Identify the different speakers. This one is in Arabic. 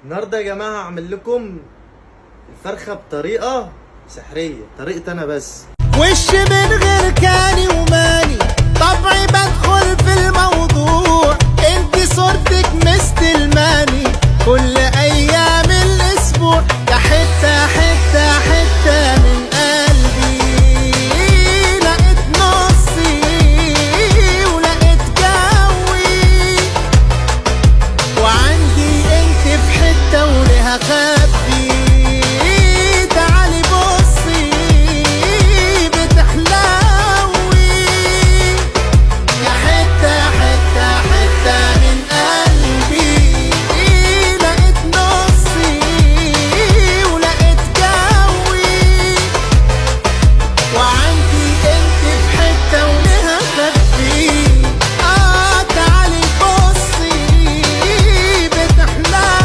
Speaker 1: النهارده يا جماعه هعمل لكم الفرخه بطريقه سحريه، طريقتي انا بس.
Speaker 2: وش من غير كاني وماني، طبعي بدخل في الموضوع، انت صورتك مستلماني،